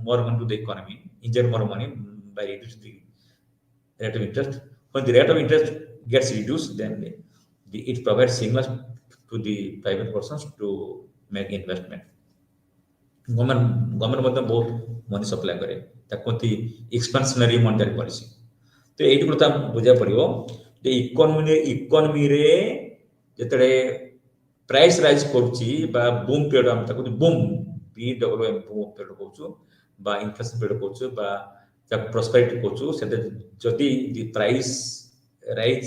A: more money to the economy inject more money by reducing the rate of interest when the rate of interest gets reduced then it provides signals to the private persons to make investment government ମଧ୍ୟ ବହୁତ money supply କରେ ତାକୁ କହନ୍ତି ଏକ୍ସପାନ୍ସନାରୀ monetary policy ତ ଏଇଠି କଥା ବୁଝିବାକୁ ପଡ଼ିବ ଯେ ଇକୋନୋମିରେ ଯେତେବେଳେ ପ୍ରାଇସ୍ ରାଇଜ୍ କରୁଛି ବା ବୁମ୍ ପିରିୟଡ଼ ଆମେ ତାକୁ ବୁମ୍ BWM ବୁମ୍ ପିରିୟଡ଼ କହୁଛୁ ବା ଇନଫ୍ଲେସନ୍ ପିରିୟଡ଼ କହୁଛୁ ବା ତାକୁ ପ୍ରସ୍ପେରିଟି କହୁଛୁ ସେତେ ଯଦି the price rise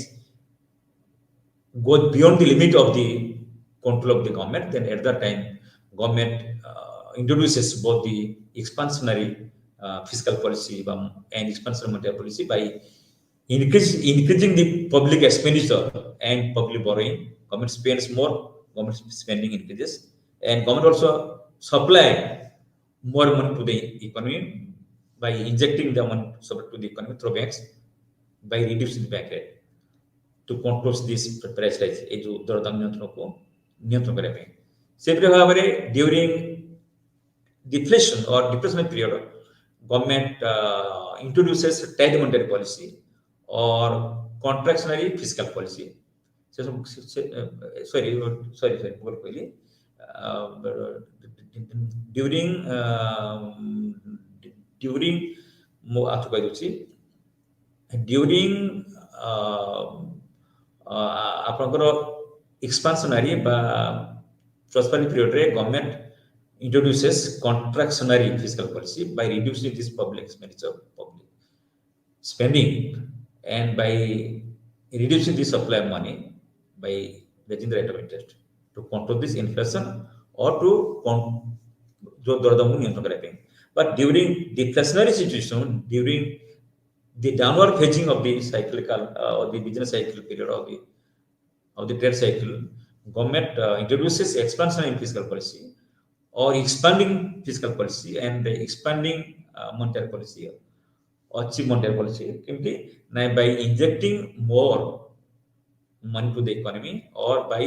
A: goes beyond the limit of the control of the government then at that time government introduces both the expansionary fiscal policy and expansionary monetary policy by increasing the public expenditure and public borrowing. Government spends more government spending increases, and government also supply more money to the economy by injecting the money to the economy through banks by reducing the bank rate to control this price rise ଏ ଯୋଉ ଦରଦାମ ନିୟନ୍ତ୍ରଣକୁ ନିୟନ୍ତ୍ରଣ କରିବା ପାଇଁ ସେପରି ଭାବରେ during deflation or deflationary period government introduces tight monetary policy or contractionary fiscal policy ସେ ସବୁ sorry ଭୁଲ କହିଲି during ମୁଁ ଆଉଥରେ କହିଦେଉଛି during ଆପଣଙ୍କର expansionary বা prosperity period ରେ government introduces contractionary fiscal policy by reducing this public expenditure, public spending, and by reducing the supply of money by raising the rate of interest to control this inflation or to जो दरदाम नियंत्रण करने पे. But during deflationary situation, during the downward phasing of the cyclical or the business cycle period of the trade cycle, government introduces expansionary fiscal policy or expanding fiscal policy and expanding monetary policy or cheap monetary policy by injecting more money to the economy or by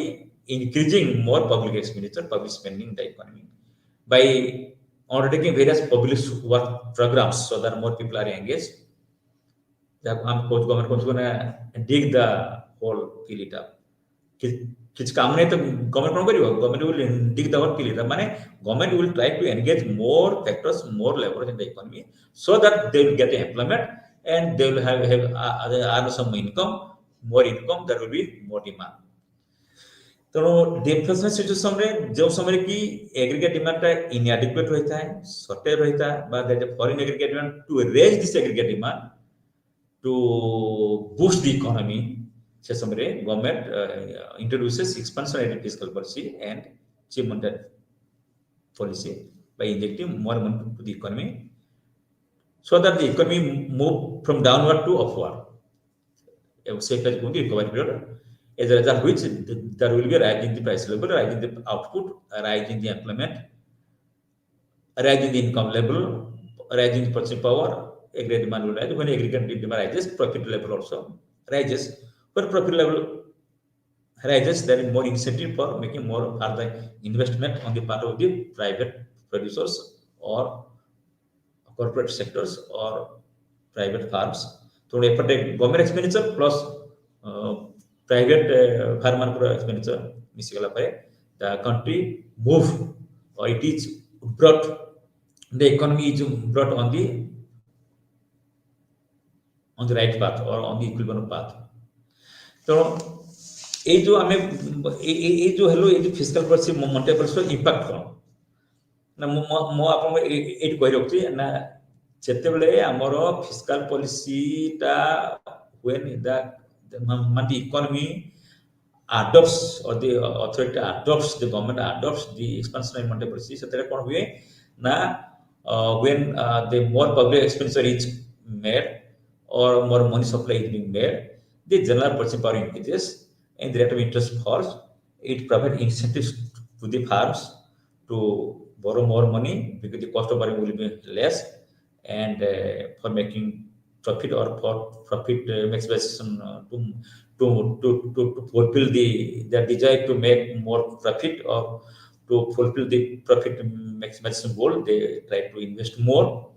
A: increasing more public expenditure, public spending in the economy, by undertaking various public work programs so that more people are engaged. Government is going to dig the hole, fill it up. କିଛି କାମ ନାହିଁ ତ government କ'ଣ କରିବ government will dig the hole, fill it up ମାନେ government will try to engage more factors, more labor in the economy so that they will get employment and they will have earn some income, more income, there will be more demand. ତେଣୁ ଡିଫ୍ଲେସନ situation ରେ ଯେଉଁ ସମୟରେ କି aggregate demand ଟା ଇନଆଡିକ୍ୱେଟ ରହିଥାଏ, shortage ରହିଥାଏ ବା foreign aggregate demand to raise this aggregate demand to boost the economy ସେ ସମୟରେ government introduces expansionary fiscal policy and cheap monetary policy by injecting more money to the economy so that the economy move from downward to upward. Safe as going to recovery period. As a result, which there will be a rise in the price level, rise in the output, a rise in the employment, a rise in the income level, a rise in the purchasing power. Aggregate demand will rise. When aggregate demand rises, profit level also rises. When profit level rises, there is more incentive for making more further investment on the part of the private producers or corporate sectors or private firms. So, government expenditure plus private farmer expenditure, the country move or it is brought, the economy is brought on the right path or on the equilibrium path. So, ये जो हमें ये जो hello ये जो fiscal policy monetary policy impact कौन ना मो आपन एट कहि रखछि ना जेते बेले हमर फिस्कल पॉलिसी ता when the economy adopts or the authority adopts, the government adopts the expansionary monetary policy सेतरे कोन हुए ना when the more public expenditure is made or more money supply is being made, the general purchasing power increases and the rate of interest falls. It provides incentives to the farms to borrow more money because the cost of borrowing will be less and for making profit or for profit maximization to fulfill their desire to make more profit or to fulfill the profit maximization goal, they try to invest more.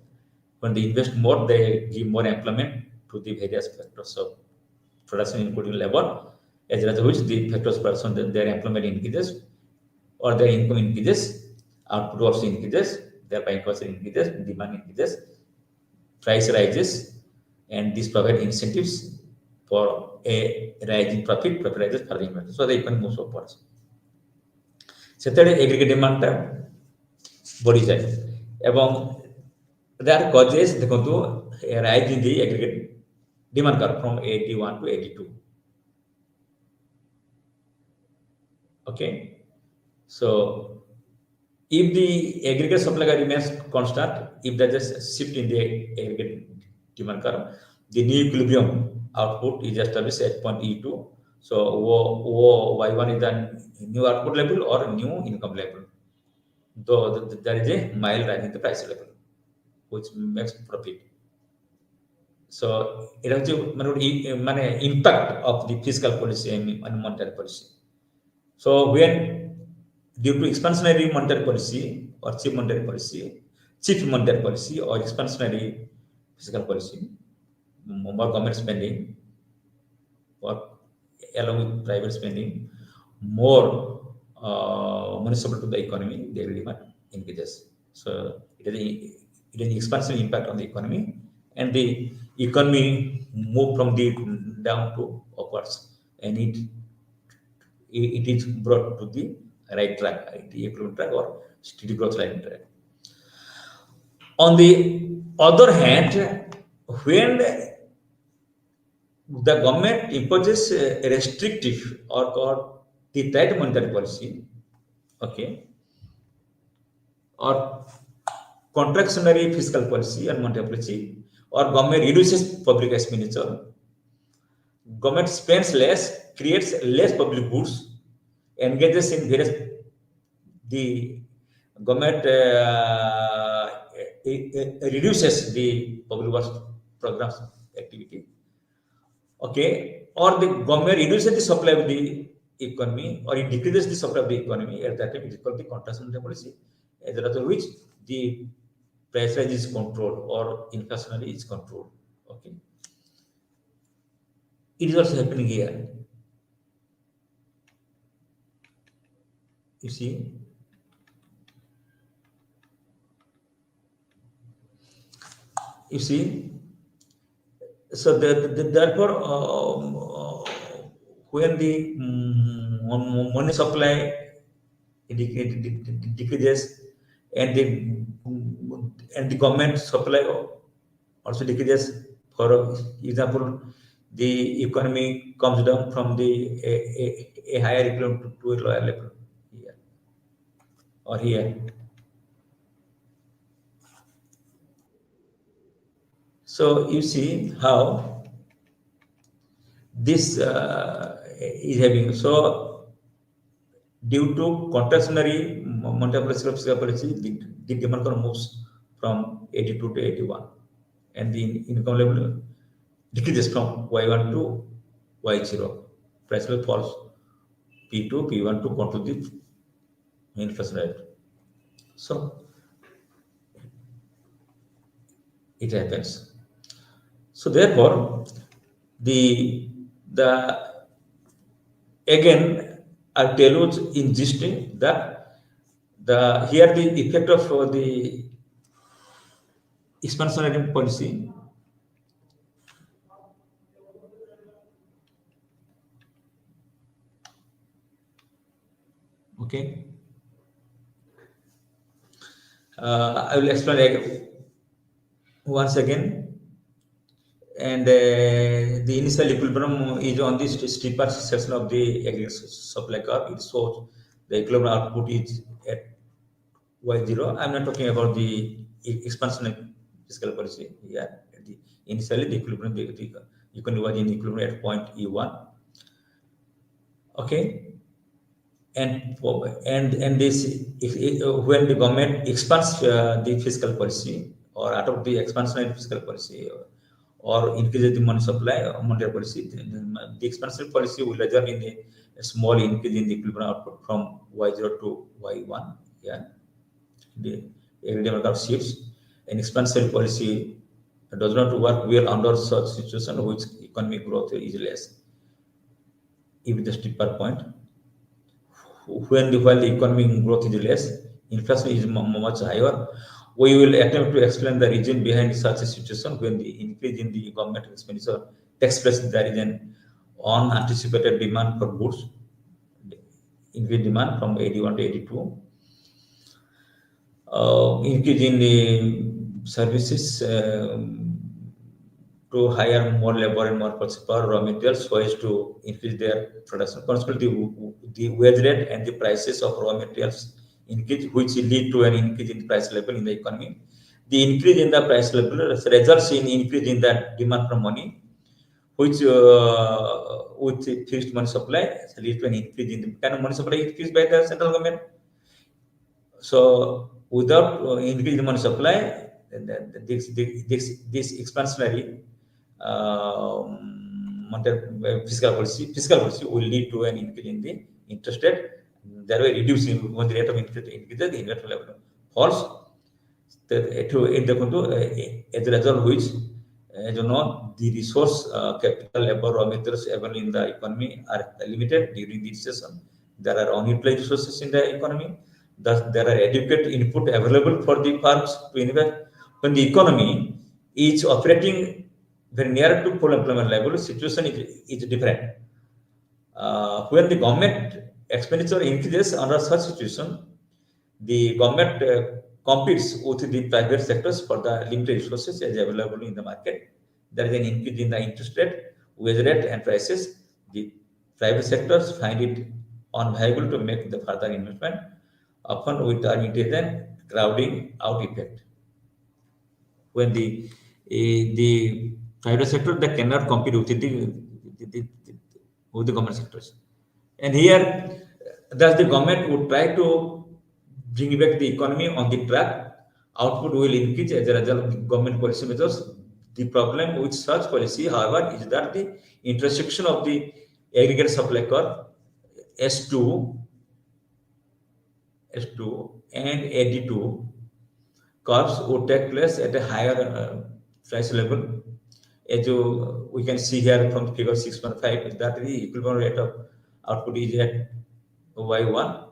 A: When they invest more, they give more employment to the various factors of production, including labor. As a result of which the factors person their employment increases or their income increases, output also increases, their buying cost increases, demand increases, price rises, and this provide incentives for a rise in profit rises for the investment. So the economy moves upwards. सेतरे aggregate demand टा बढ़ी जाए एवं there are causes देखो a rise in the aggregate demand curve from 81 to 82. Okay, so if the aggregate supply remains constant, if there is a shift in the aggregate demand curve, the new equilibrium output is established at point E2. So Y1 is the new output level or new income level. Though there is a mile rise in the price level, which makes profit. So it has the impact of the fiscal policy and monetary policy. So when due to expansionary monetary policy or cheap monetary policy or expansionary fiscal policy, more government spending or along with private spending, more money supply to the economy, the demand increases. So it has expansion impact on the economy, and the economy move from the down to upwards, and it is brought to the right track, the economic track or steady growth line track. On the other hand, when the government imposes a restrictive or the tight monetary policy, okay, or contractionary fiscal policy and monetary policy, or government reduces public expenditure, government spends less, creates less public goods, engages in various the government reduces the public works programs activity, okay, or the government reduces the supply of the economy or it decreases the supply of the economy, at that time it is called the contractionary policy, as a result of which the price rise is controlled or inflationary is controlled. Okay, it is also happening here. You see, you see. So therefore, when the money supply decreases and the government supply also decreases. For example, the economy comes down from the a higher equilibrium to a lower level here or here. So you see how this is having. So due to contractionary monetary policy, the demand curve moves from 82 to 81, and the income level decreases from Y1 to Y0. Price level falls P2, P1 to control the inflation rate. So it happens. So therefore, the again I'll tell you in gist that the here the effect of the expansionary policy. Okay, I will explain once again. And the initial equilibrium is on this steeper section of the aggregate supply curve. It shows the equilibrium output is at Y0. I'm not talking about the expansionary fiscal policy. Yeah, initially the equilibrium, the economy was in equilibrium at point E1. Okay, and this when the government expands the fiscal policy or adopt the expansionary fiscal policy or increases the money supply or monetary policy, the expansionary policy will result in a small increase in the equilibrium output from Y0 to Y1. Yeah, the everyday market shifts. An expansionary policy does not work well under such situation, which economic growth is less. If the steeper point, while the economic growth is less, inflation is much higher. We will attempt to explain the reason behind such a situation. When the increase in the government expenditure takes place, there is an unanticipated demand for goods, increased demand from 81 to 82, increase in the services to hire more labor and more per raw materials so as to increase their production. Consequently, the wage rate and the prices of raw materials increase, which lead to an increase in the price level in the economy. The increase in the price level results in increase in the demand for money, which with the fixed money supply leads to an increase in the kind of money supply increased by the central government. So without increase in money supply, this expansionary fiscal policy will lead to an increase in the interest rate. Thereby reducing when the rate of interest increases, the interest level falls. As a result, which the resource, capital, labor, raw materials available in the economy are limited during the recession. There are unutilized resources in the economy. Thus, there are adequate input available for the firms to invest. When the economy is operating very near to full employment level, situation is different. When the government expenditure increases under such situation, the government competes with the private sectors for the limited resources as available in the market. There is an increase in the interest rate, wage rate, and prices. The private sectors find it unviable to make the further investment, often with term it is a crowding out effect. When the private sector they cannot compete with the with the government sectors, and here thus the government would try to bring back the economy on the track. Output will increase as a result of the government policy measures. The problem with such policy, however, is that the intersection of the aggregate supply curve S2 S2 and AD2 curves would take place at a higher price level. As we can see here from figure 6.5, is that the equivalent rate of output is at Y1,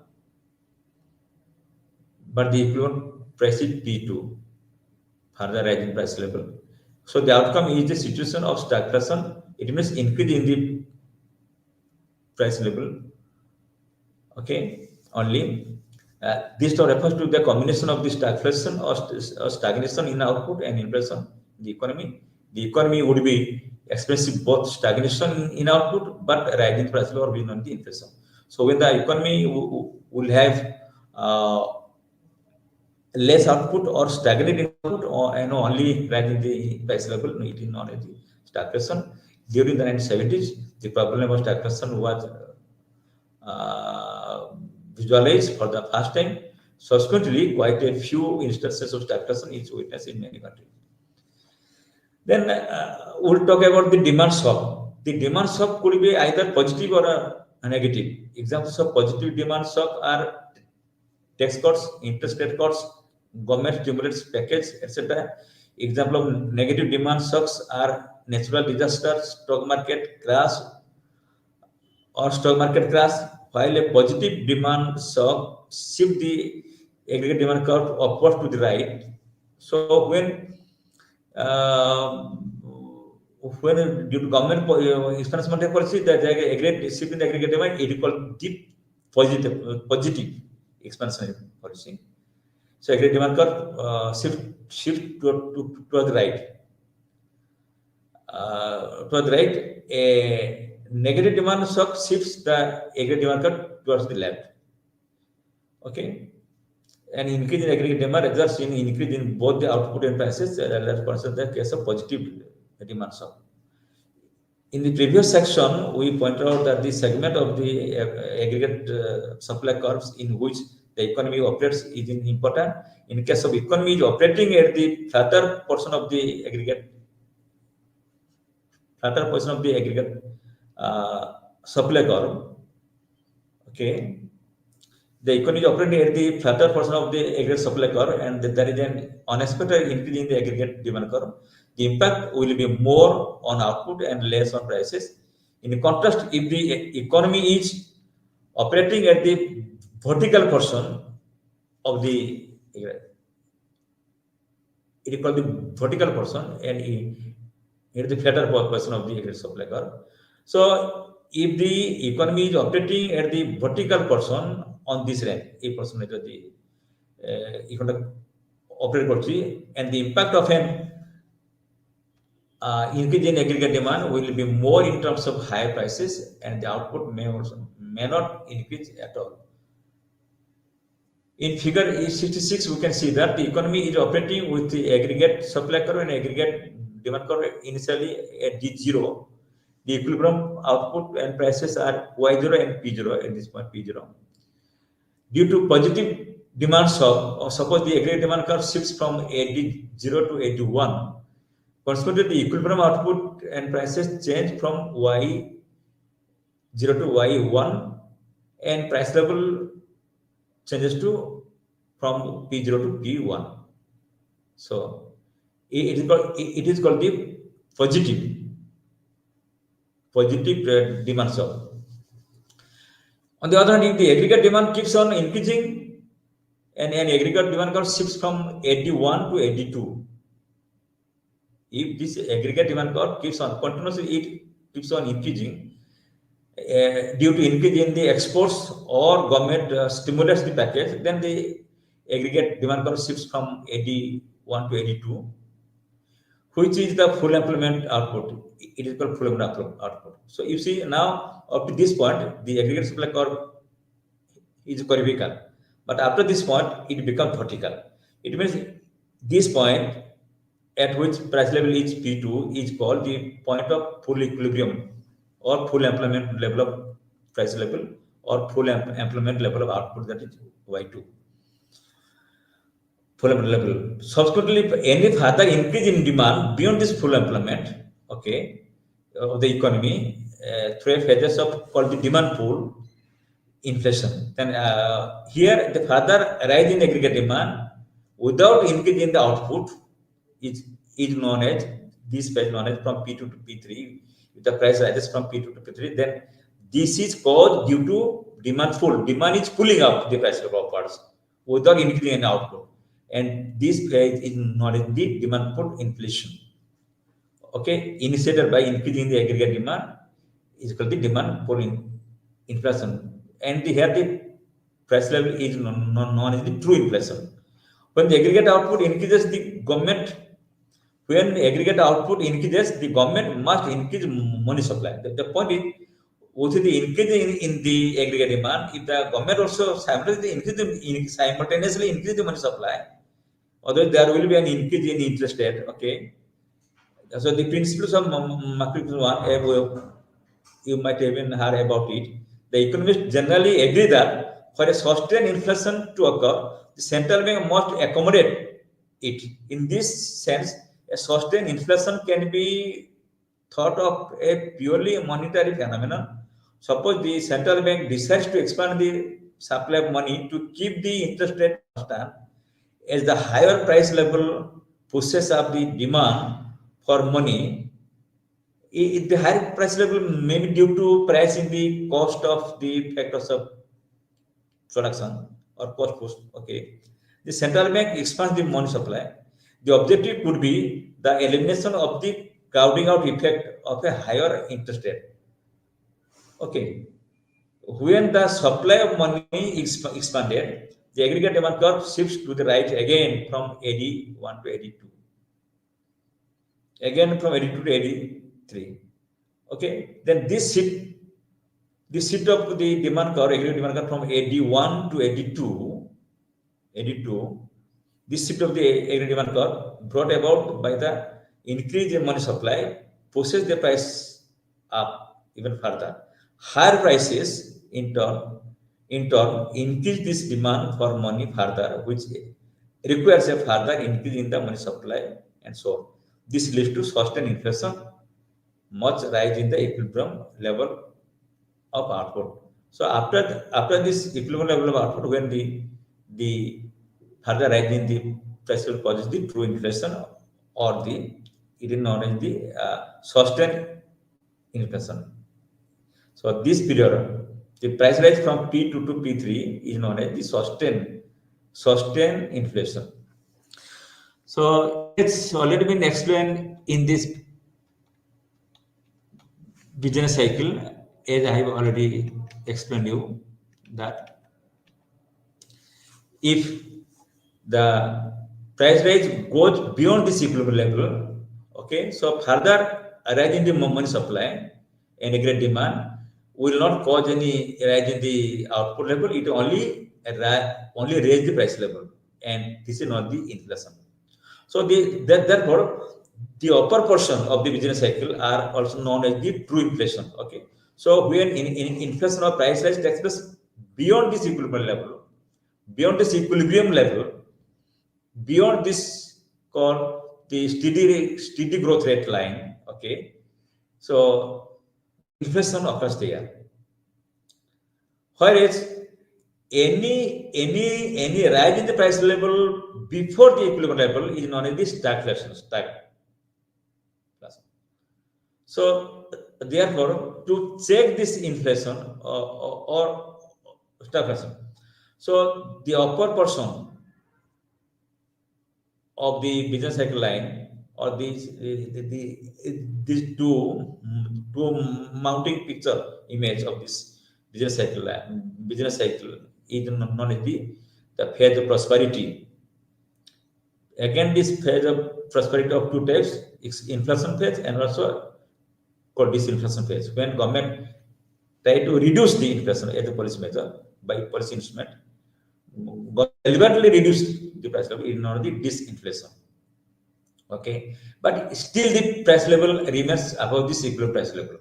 A: but the equivalent price is P2, further rising price level. So the outcome is the situation of stagflation. It means increase in the price level. Okay, only this term refers to the combination of the stagflation or stagnation in output and inflation in the economy. The economy would be experiencing both stagnation in output but rising price level or being on the inflation. So when the economy will have less output or stagnant input or only rising the price level, it is not a stagflation. During the 1970s, the problem of stagflation was visualized for the first time. Subsequently, quite a few instances of stagflation is witnessed in many countries. Then we'll talk about the demand shock. The demand shock could be either positive or negative. Examples of positive demand shock are tax cuts, interest rate cuts, government stimulus package, etc. Example of negative demand shocks are natural disasters, stock market crash, while a positive demand shock shift the aggregate demand curve upward to the right. So when due to government expansion monetary policy, the aggregate shift in the aggregate demand, it is called deep positive expansionary policy. So aggregate demand curve shift to the right. A negative demand shock shifts the aggregate demand curve towards the left. Okay, an increase in aggregate demand results in increase in both the output and prices. That's the case of positive demand shock. In the previous section, we pointed out that the segment of the aggregate supply curves in which the economy operates is important. In case of economy operating at the flatter portion of the aggregate supply curve, okay, the economy is operating at the flatter portion of the aggregate supply curve, and there is an unexpected increase in the aggregate demand curve. The impact will be more on output and less on prices. In contrast, if the economy is operating at the vertical portion of the it is called the vertical portion, and it is the flatter portion of the aggregate supply curve. So if the economy is operating at the vertical portion on this range, a percentage of the economic operating policy, and the impact of an increase in aggregate demand will be more in terms of higher prices, and the output may not increase at all. In figure 66, we can see that the economy is operating with the aggregate supply curve and aggregate demand curve initially at D0, The equilibrium output and prices are Y0 and P0 at this point P0. Due to positive demand shock, or suppose the aggregate demand curve shifts from AD0 to AD1, consequently the equilibrium output and prices change from Y0 to Y1, and price level changes to from P0 to P1. So it is called the positive demand shock. On the other hand, if the aggregate demand keeps on increasing and an aggregate demand curve shifts from AD1 to AD2, if this aggregate demand curve keeps on continuously, it keeps on increasing due to increase in the exports or government stimulates the package, then the aggregate demand curve shifts from AD1 to AD2, which is the full employment output. It is called full employment output. So you see now up to this point, the aggregate supply curve is curvical, but after this point, it becomes vertical. It means this point at which price level is P2 is called the point of full equilibrium or full employment level of price level or full employment level of output, that is Y2. Full employment level. Subsequently, if any further increase in demand beyond this full employment, okay, of the economy through phases of called the demand pool inflation, then here the further rise in aggregate demand without increase in the output is known as this phase known as from P2 to P3. If the price rises from P2 to P3, then this is caused due to demand pull. Demand is pulling up the price of upwards without increasing any output, and this phase is known as the demand pull inflation. Okay, initiated by increasing the aggregate demand is called the demand pull inflation, and here the price level is known as the true inflation. When the aggregate output increases, the government must increase money supply. The point is, with the increase in the aggregate demand, if the government also simultaneously increase the money supply, otherwise there will be an increase in interest rate. Okay, so the principles of macroeconomics one, you might even heard about it. The economists generally agree that for a sustained inflation to occur, the central bank must accommodate it. In this sense, a sustained inflation can be thought of a purely monetary phenomenon. Suppose the central bank decides to expand the supply of money to keep the interest rate constant, as the higher price level pushes up the demand for money. The higher price level may be due to price in the cost of the factors of production or cost push. Okay, the central bank expands the money supply. The objective could be the elimination of the crowding out effect of a higher interest rate. Okay, when the supply of money is expanded, the aggregate demand curve shifts to the right again from AD1 to AD2, again from AD2 to AD3. Okay, then this shift of the demand curve, aggregate demand curve from AD1 to AD2, this shift of the aggregate demand curve brought about by the increase in money supply pushes the price up even further. Higher prices in turn increase this demand for money further, which requires a further increase in the money supply, and so on. This leads to sustained inflation, much rise in the equilibrium level of output. So after this equilibrium level of output, when the further rise in the price will causes the true inflation, or it is known as the sustained inflation. So this period, the price rise from P2 to P3 is known as the sustained inflation. So it's already been explained in this business cycle, as I have already explained you, that if the price rise goes beyond this equilibrium level, okay, so further rise in the money supply and aggregate demand will not cause any rise in the output level. It only raise the price level, and this is not the inflation. So therefore, the upper portion of the business cycle are also known as the true inflation. Okay, so when in inflation or price rise takes place beyond this equilibrium level, beyond this equilibrium level, beyond this called the steady growth rate line. Okay, so the inflation occurs there. Whereas any rise in the price level before the equilibrium level is known as the stagflation. So therefore, to check this inflation or stagflation, so the upper portion of the business cycle line or these two mounting picture image of this business cycle is known as the phase of prosperity. Again, this phase of prosperity of two types: inflation phase and also called disinflation phase. When government try to reduce the inflation as a policy measure by policy instrument, deliberately reduce the price level in order the disinflation. Okay, but still the price level remains above the equilibrium price level.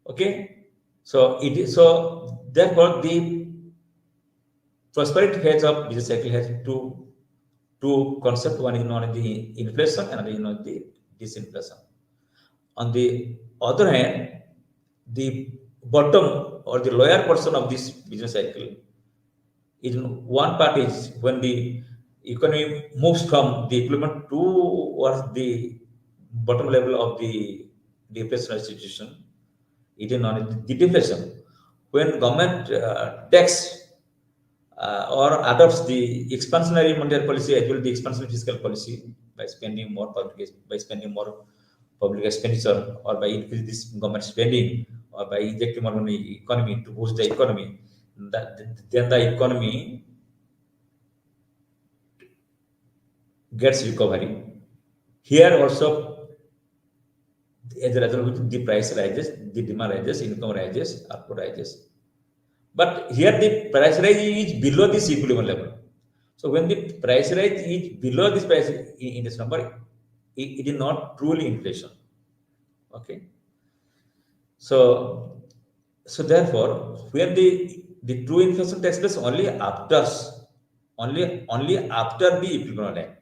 A: Okay, so it is so therefore the prosperity phase of business cycle has two concepts. One is known as the inflation, and another is known as the disinflation. On the other hand, the bottom or the lower portion of this business cycle is one part is when the economy moves from the equilibrium towards the bottom level of the deflationary situation. It is known as the deflation. When government takes or adopts the expansionary monetary policy as well as the expansionary fiscal policy by spending more public expenditure, or by increasing this government spending, or by injecting more money in the economy to boost the economy, then the economy gets recovery. Here also, as a result of the price rises, the demand rises, income rises, output rises. But here the price rise is below this equilibrium level. So when the price rise is below this price in this number, it is not truly inflation. Okay. So therefore, when the true inflation takes place only after the equilibrium line.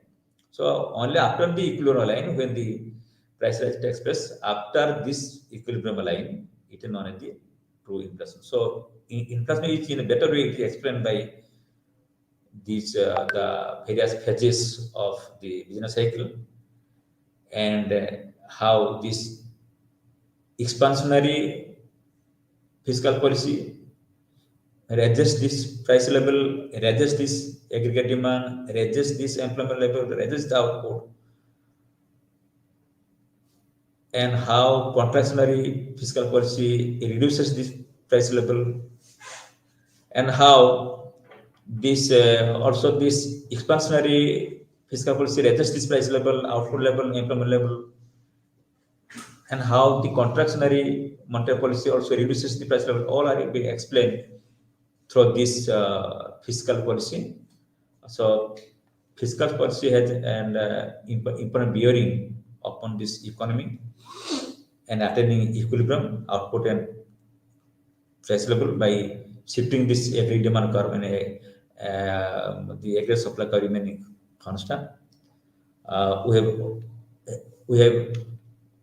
A: So only after the equilibrium line, when the price rise takes place after this equilibrium line, it is known as the true inflation. So inflation is in a better way explained by these the various phases of the business cycle, and how this expansionary fiscal policy raises this price level, raises this aggregate demand, raises this employment level, raises the output, and how contractionary fiscal policy reduces this price level, and how this also this expansionary fiscal policy raises this price level, output level, employment level, and how the contractionary monetary policy also reduces the price level. All are being explained through this fiscal policy. So fiscal policy has an important bearing upon this economy and attaining equilibrium, output and price level by shifting this every demand curve, and the aggregate supply curve remaining constant. We have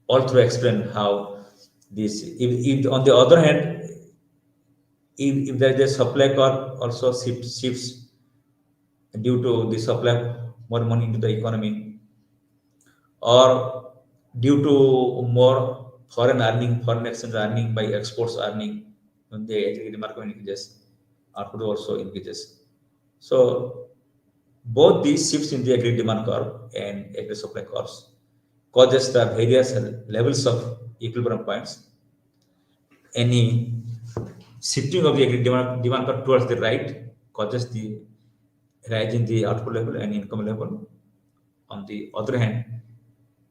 A: all through explained how this. If on the other hand, if there is a supply curve also shifts due to the supply of more money into the economy, or due to more foreign exchange earning by exports earning, when the aggregate market increases, output also increases. So both these shifts in the aggregate demand curve and aggregate supply curves causes the various levels of equilibrium points. Any shifting of the aggregate demand curve towards the right causes the rise in the output level and income level. On the other hand,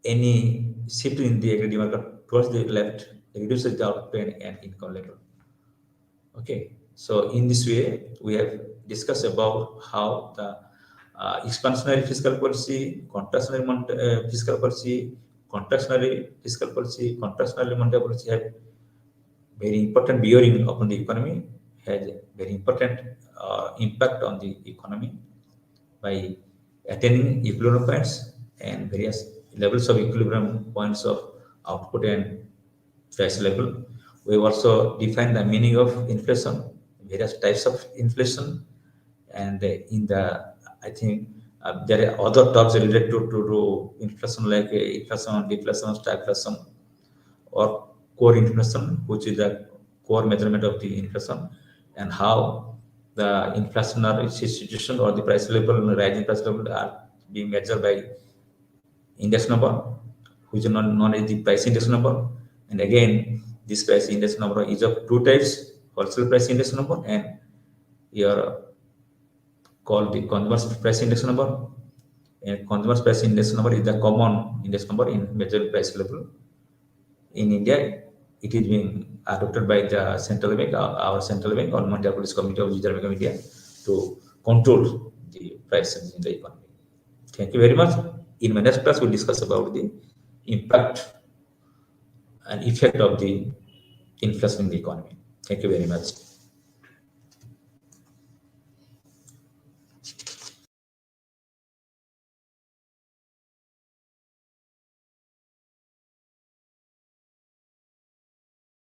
A: any shift in the aggregate demand curve towards the left reduces the output and income level. Okay, so in this way, we have discussed about how the expansionary fiscal policy, fiscal policy, contractionary monetary policy have very important bearing upon the economy, has very important impact on the economy by attaining equilibrium points and various levels of equilibrium points of output and price level. We also define the meaning of inflation, various types of inflation, and in the I think there are other terms related to inflation like inflation, deflation, stagflation, or core inflation, which is the core measurement of the inflation, and how the inflationary situation or the price level, rising price level are being measured by index number, which is known as the price index number. And again, this price index number is of two types: wholesale price index number and your called the consumer price index number. And consumer price index number is the common index number in major price level. In India, it is being adopted by the central bank, our central bank, or Monetary Policy Committee of Reserve Bank of India, to control the prices in the economy. Thank you very much. In my next class, we'll discuss about the impact and effect of the inflation in the economy. Thank you very much.